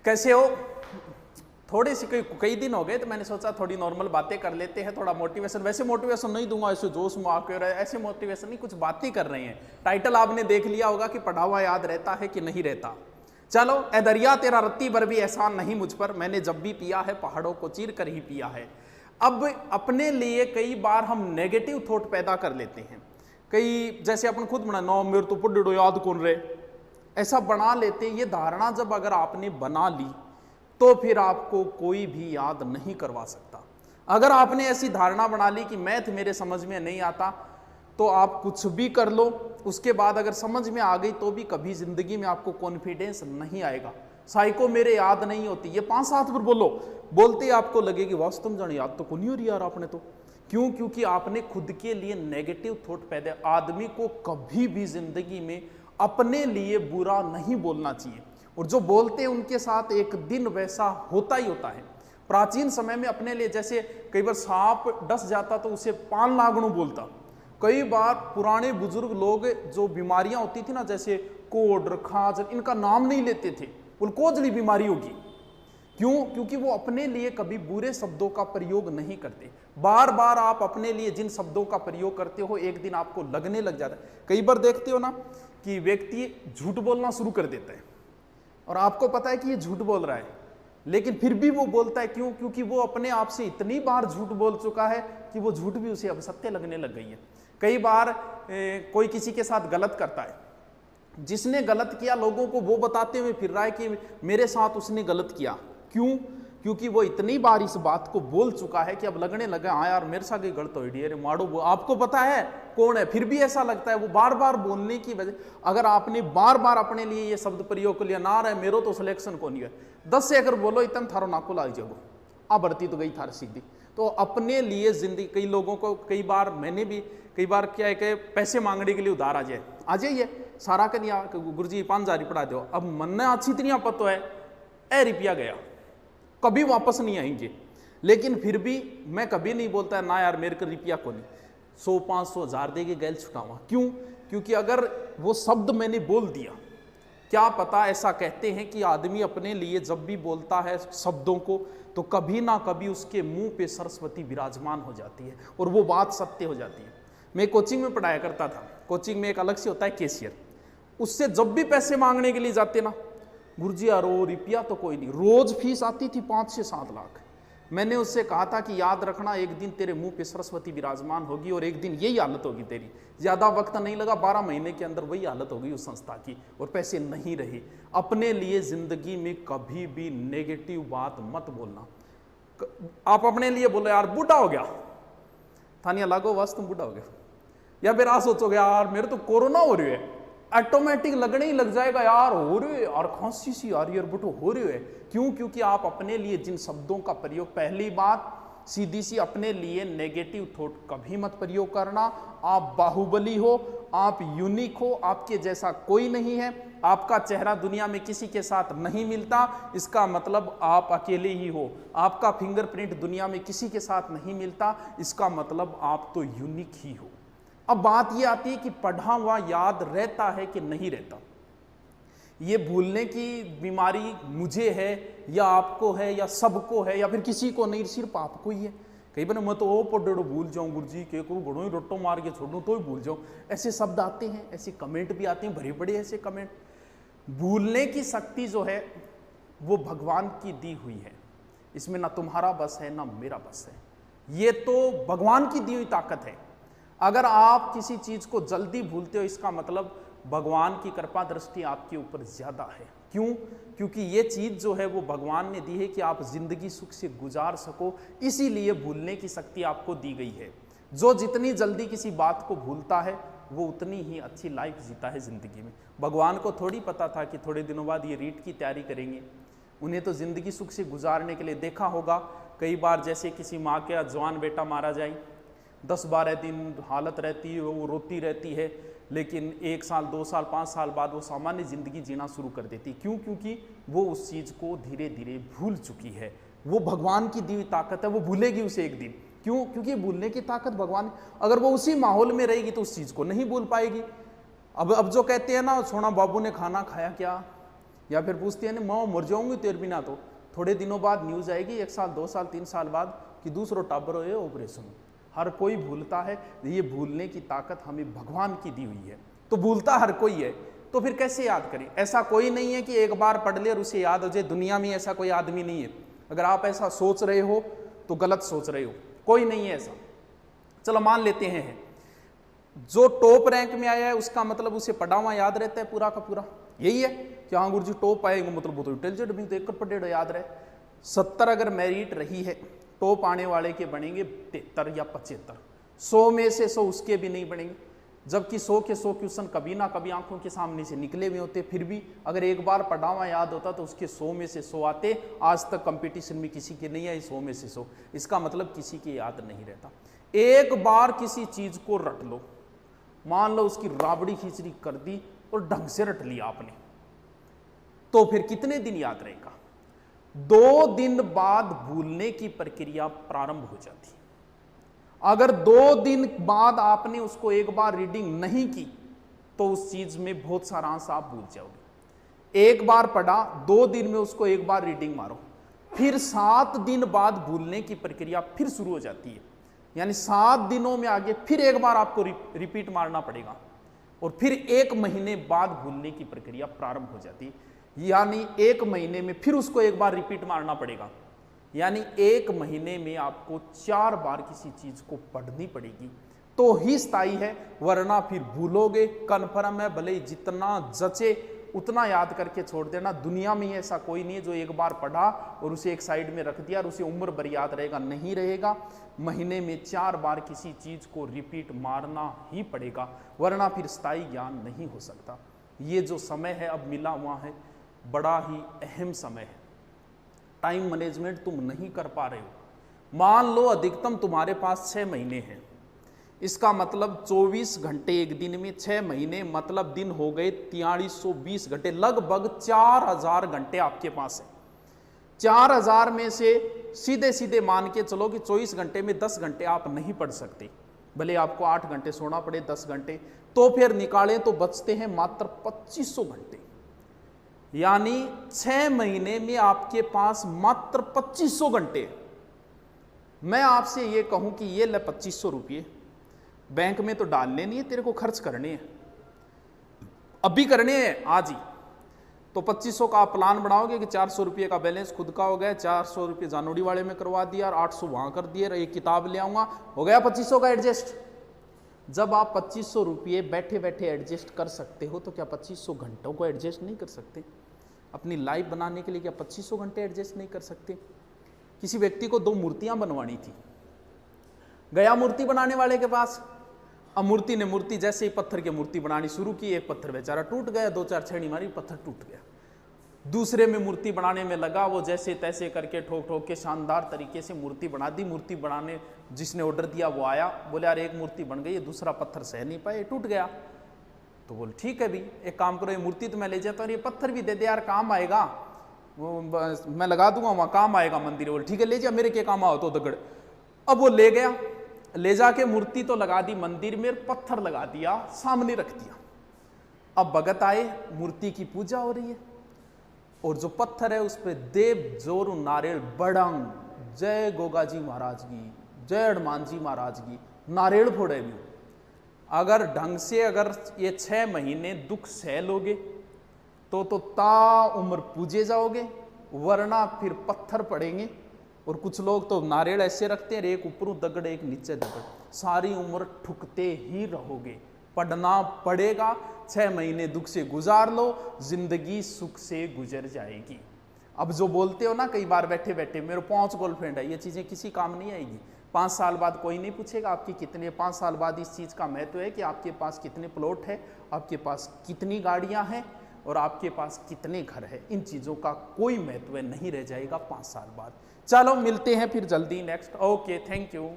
कैसे हो? थोड़ी सी कई दिन हो गए तो मैंने सोचा थोड़ी नॉर्मल बातें कर लेते हैं, थोड़ा मोटिवेशन। वैसे मोटिवेशन नहीं दूंगा ऐसे जोश में आकर, ऐसे मोटिवेशन नहीं, कुछ बातें कर रहे हैं। टाइटल आपने देख लिया होगा कि पढ़ा हुआ याद रहता है कि नहीं रहता। चलो, ए दरिया तेरा रत्ती भर भी एहसान नहीं मुझ पर, मैंने जब भी पिया है पहाड़ों को चीर कर ही पिया है। अब अपने लिए कई बार हम नेगेटिव थॉट पैदा कर लेते हैं। कई जैसे अपन खुद बना नो मेरे तो पढ़ो याद कौन रहे, ऐसा बना लेते हैं। ये धारणा जब अगर आपने बना ली तो फिर आपको कोई भी याद नहीं करवा सकता। अगर आपने ऐसी धारणा बना ली कि मैथ मेरे समझ में नहीं आता, तो आप कुछ भी कर लो, उसके बाद अगर समझ में आ गई तो भी कभी जिंदगी में आपको कॉन्फिडेंस नहीं आएगा। साइको मेरे याद नहीं होती, ये 5-7 बार बोलो, बोलते ही आपको लगेगी वास्तव में जाने याद तो कौन ही हो रही यार आपने तो। क्यों? क्योंकि आपने खुद के लिए नेगेटिव थॉट पैदा। आदमी को कभी भी जिंदगी में अपने लिए बुरा नहीं बोलना चाहिए, और जो बोलते हैं उनके साथ एक दिन वैसा होता ही होता है। प्राचीन समय में अपने लिए जैसे कई बार सांप डस जाता तो उसे पान लागणु बोलता। कई बार पुराने बुजुर्ग लोग जो बीमारियां होती थी ना, जैसे कोढ़ खाज, इनका नाम नहीं लेते थे, उल्कोजली बीमारी होगी। क्यों? क्योंकि वो अपने लिए कभी बुरे शब्दों का प्रयोग नहीं करते। बार बार आप अपने लिए जिन शब्दों का प्रयोग करते हो एक दिन आपको लगने लग जाता है। कई बार देखते हो ना कि व्यक्ति झूठ बोलना शुरू कर देता है और आपको पता है कि ये झूठ बोल रहा है, लेकिन फिर भी वो बोलता है। क्यों? क्योंकि वो अपने आप से इतनी बार झूठ बोल चुका है कि वो झूठ भी उसे अब सत्य लगने लग गई है। कई बार कोई किसी के साथ गलत करता है, जिसने गलत किया लोगों को वो बताते हुए फिर रहा है कि मेरे साथ उसने गलत किया। क्यों? क्योंकि वो इतनी बार इस बात को बोल चुका है कि अब लगने लगा हाँ यार मेरे साथ गलत हो रही है, मारो। आपको पता है कौन है, फिर भी ऐसा लगता है। वो बार बार बोलने की वजह, अगर आपने बार बार अपने लिए ये शब्द प्रयोग कर लिया ना रहे मेरो तो सिलेक्शन को नहीं है, 10 से अगर बोलो इतना थारो नाको ला जाओ, आ बढ़ती तो गई थार सीधी। तो अपने लिए जिंदगी, कई लोगों को कई बार मैंने भी कई बार क्या है कि पैसे मांगने के लिए उधार आ जाइए सारा कर दिया, गुरु जी 5,000 पढ़ा दो। अब मन ने अच्छी तरह पता है ए रुपया गया, कभी वापस नहीं आएंगे। लेकिन फिर भी मैं कभी नहीं बोलता ना यार मेरे को रुपया को नहीं, 100 500 1000 देके गैल छुटावा। क्यों? क्योंकि अगर वो शब्द मैंने बोल दिया, क्या पता, ऐसा कहते हैं कि आदमी अपने लिए जब भी बोलता है शब्दों को तो कभी ना कभी उसके मुंह पे सरस्वती विराजमान हो जाती है और वो बात सत्य हो जाती है। मैं कोचिंग में पढ़ाया करता था, कोचिंग में एक अलग से होता है कैशियर, उससे जब भी पैसे मांगने के लिए जाते ना, गुरुजी यार रुपया तो कोई नहीं, रोज फीस आती थी 5 से 7 लाख। मैंने उससे कहा था कि याद रखना एक दिन तेरे मुंह पे सरस्वती विराजमान होगी और एक दिन यही हालत होगी तेरी। ज्यादा वक्त नहीं लगा, 12 महीने के अंदर वही हालत हो गई उस संस्था की और पैसे नहीं रहे। अपने लिए जिंदगी में कभी भी नेगेटिव बात मत बोलना। आप अपने लिए बोलो यार बूढ़ा हो गया, थानिया लागो बस तुम बूढ़ा हो गया, या फिर आप सोचोगे यार मेरे तो कोरोना हो रही है, ऑटोमेटिक लगने ही लग जाएगा यार हो रही है यार खांसी सी आ रही है बटो हो रही है। क्यों? क्योंकि आप अपने लिए जिन शब्दों का प्रयोग, पहली बात सीधी सी अपने लिए नेगेटिव थॉट कभी मत प्रयोग करना। आप बाहुबली हो, आप यूनिक हो, आपके जैसा कोई नहीं है, आपका चेहरा दुनिया में किसी के साथ नहीं मिलता, इसका मतलब आप अकेले ही हो। आपका फिंगरप्रिंट दुनिया में किसी के साथ नहीं मिलता, इसका मतलब आप तो यूनिक ही हो। अब बात यह आती है कि पढ़ा हुआ याद रहता है कि नहीं रहता। ये भूलने की बीमारी मुझे है या आपको है या सबको है या फिर किसी को नहीं, सिर्फ आपको ही है। कई बार मैं तो पढ़ो भूल जाऊं, गुरुजी के करूँ बड़ो ही रोटो मार के छोड़ूं तो ही भूल जाऊं, ऐसे शब्द आते हैं, ऐसे कमेंट भी आते हैं, बड़े बड़े ऐसे कमेंट। भूलने की शक्ति जो है वो भगवान की दी हुई है, इसमें ना तुम्हारा बस है ना मेरा बस है, ये तो भगवान की दी हुई ताकत है। अगर आप किसी चीज को जल्दी भूलते हो इसका मतलब भगवान की कृपा दृष्टि आपके ऊपर ज्यादा है। क्यों? क्योंकि ये चीज जो है वो भगवान ने दी है कि आप जिंदगी सुख से गुजार सको, इसीलिए भूलने की शक्ति आपको दी गई है। जो जितनी जल्दी किसी बात को भूलता है वो उतनी ही अच्छी लाइफ जीता है जिंदगी में। भगवान को थोड़ी पता था कि थोड़े दिनों बाद ये रीट की तैयारी करेंगे, उन्हें तो जिंदगी सुख से गुजारने के लिए। देखा होगा कई बार जैसे किसी माँ का जवान बेटा मारा जाए, 10-12 दिन हालत रहती है, वो रोती रहती है, लेकिन 1 साल 2 साल 5 साल बाद वो सामान्य जिंदगी जीना शुरू कर देती। क्यों? क्योंकि वो उस चीज को धीरे धीरे भूल चुकी है। वो भगवान की दी हुई ताकत है, वो भूलेगी उसे एक दिन। क्यों? क्योंकि भूलने की ताकत भगवान, अगर वो उसी माहौल में रहेगी तो उस चीज को नहीं भूल पाएगी। अब जो कहते हैं ना सोना बाबू ने खाना खाया क्या, या फिर पूछती है ना माँ मर जाऊंगी तेरे बिना, तो थोड़े दिनों बाद न्यूज आएगी 1 साल 2 साल 3 साल बाद कि दूसरों टाबर हुए ऑपरेशन। हर कोई भूलता है, ये भूलने की ताकत हमें भगवान की दी हुई है, तो भूलता हर कोई है, तो फिर कैसे याद करें। ऐसा कोई नहीं है कि एक बार पढ़ ले और उसे याद हो जाए, दुनिया में ऐसा कोई आदमी नहीं है। अगर आप ऐसा सोच रहे हो तो गलत सोच रहे हो, कोई नहीं है ऐसा। चलो मान लेते हैं जो टॉप रैंक में आया है उसका मतलब उसे पढ़ा हुआ याद रहता है पूरा का पूरा, यही है कि हाँ गुरुजी टॉप आएंगे मतलब वो तो इंटेलिजेंट भी, तो एक पढ़े याद रहे। 70 अगर मेरिट रही है, टॉप आने वाले के बनेंगे 73 या 75, 100 में से 100 उसके भी नहीं बनेंगे, जबकि 100 के 100 क्वेश्चन कभी ना कभी आंखों के सामने से निकले हुए होते। फिर भी अगर एक बार पढ़ा हुआ याद होता तो उसके 100 में से 100 आते। आज तक कंपटीशन में किसी के नहीं आई 100 में से 100, इसका मतलब किसी के याद नहीं रहता। एक बार किसी चीज को रट लो, मान लो उसकी राबड़ी खिचड़ी कर दी और ढंग से रट लिया आपने, तो फिर कितने दिन याद रहेगा? 2 दिन बाद भूलने की प्रक्रिया प्रारंभ हो जाती है। अगर 2 दिन बाद आपने उसको एक बार रीडिंग नहीं की तो उस चीज में बहुत सारा अंश आप भूल जाओगे। एक बार पढ़ा, 2 दिन में उसको एक बार रीडिंग मारो, फिर 7 दिन बाद भूलने की प्रक्रिया फिर शुरू हो जाती है। यानी 7 दिनों में आगे फिर एक बार आपको रिपीट मारना पड़ेगा और फिर 1 महीने बाद भूलने की प्रक्रिया प्रारंभ हो जाती है। यानी 1 महीने में फिर उसको एक बार रिपीट मारना पड़ेगा। यानी 1 महीने में आपको 4 बार किसी चीज को पढ़नी पड़ेगी तो ही स्थायी है, वरना फिर भूलोगे। कन्फर्म है, भले ही जितना जचे उतना याद करके छोड़ देना। दुनिया में ऐसा कोई नहीं है जो एक बार पढ़ा और उसे एक साइड में रख दिया और उसे उम्र भर याद रहेगा, नहीं रहेगा। महीने में 4 बार किसी चीज को रिपीट मारना ही पड़ेगा, वरना फिर स्थायी ज्ञान नहीं हो सकता। ये जो समय है अब मिला हुआ है, बड़ा ही अहम समय है। टाइम मैनेजमेंट तुम नहीं कर पा रहे हो। मान लो अधिकतम तुम्हारे पास 6 महीने हैं, इसका मतलब 24 घंटे एक दिन में, 6 महीने मतलब दिन हो गए 4320 घंटे, लगभग 4000 घंटे आपके पास है। 4000 में से सीधे सीधे मान के चलो कि 24 घंटे में 10 घंटे आप नहीं पढ़ सकते, भले आपको 8 घंटे सोना पड़े 10 घंटे, तो फिर निकालें तो बचते हैं मात्र 2500 घंटे। यानी 6 महीने में आपके पास मात्र 2500 घंटे। मैं आपसे ये कहूं कि ये ले 2500 रुपये बैंक में तो डालने नहीं है, तेरे को खर्च करने हैं, अभी करने हैं आज ही। तो 2500 का आप प्लान बनाओगे कि 400 रुपये का बैलेंस खुद का हो गया, 400 रुपये जानोड़ी वाले में करवा दिया और 800 वहां कर दिए, एक किताब ले आऊंगा, हो गया 2500 का एडजस्ट। जब आप 2500 रुपये बैठे बैठे एडजस्ट कर सकते हो तो क्या 2500 घंटों को एडजस्ट नहीं कर सकते? अपनी लाइफ बनाने के लिए क्या 2500 घंटे एडजस्ट नहीं कर सकते? किसी व्यक्ति को 2 मूर्तियां बनवानी थी, गया मूर्ति बनाने वाले के पास। अब मूर्ति ने मूर्ति जैसे ही पत्थर की मूर्ति बनानी शुरू की, एक पत्थर बेचारा टूट गया, 2-4 छेड़ी मारी, पत्थर टूट गया। दूसरे में मूर्ति बनाने में लगा, वो जैसे तैसे करके ठोक ठोक के शानदार तरीके से मूर्ति बना दी। मूर्ति बनाने जिसने ऑर्डर दिया वो आया, बोले यार एक मूर्ति बन गई, दूसरा पत्थर सह नहीं पाए, टूट गया। तो बोल ठीक है भी, एक काम करो, ये मूर्ति तो मैं ले जाता हूँ, ये पत्थर भी दे दे यार, काम आएगा, वो मैं लगा दूंगा वहाँ, काम आएगा मंदिर। बोल ठीक है ले जा, मेरे के काम आओ तो दगड़। अब वो ले गया, ले जाके मूर्ति तो लगा दी मंदिर में, पत्थर लगा दिया सामने रख दिया। अब भगत आए, मूर्ति की पूजा हो रही है और जो पत्थर है उस पर देव जोर नारियल बड़ंग, जय गोगाजी महाराज की, जय हनुमान जी महाराज की, नारियल फोड़े भी। अगर ढंग से अगर ये 6 महीने दुख सह लोगे तो ता उम्र पूजे जाओगे, वरना फिर पत्थर पड़ेंगे। और कुछ लोग तो नारियल ऐसे रखते हैं, एक ऊपर दगड़ एक नीचे दगड़, सारी उम्र ठुकते ही रहोगे। पढ़ना पड़ेगा, 6 महीने दुख से गुजार लो, जिंदगी सुख से गुजर जाएगी। अब जो बोलते हो ना कई बार बैठे बैठे मेरे 5 गर्लफ्रेंड है, ये चीजें किसी काम नहीं आएगी। 5 साल बाद कोई नहीं पूछेगा आपकी कितने, 5 साल बाद इस चीज का महत्व है कि आपके पास कितने प्लॉट है, आपके पास कितनी गाड़ियां हैं और आपके पास कितने घर है। इन चीजों का कोई महत्व नहीं रह जाएगा 5 साल बाद। चलो मिलते हैं फिर जल्दी नेक्स्ट। Okay, thank you.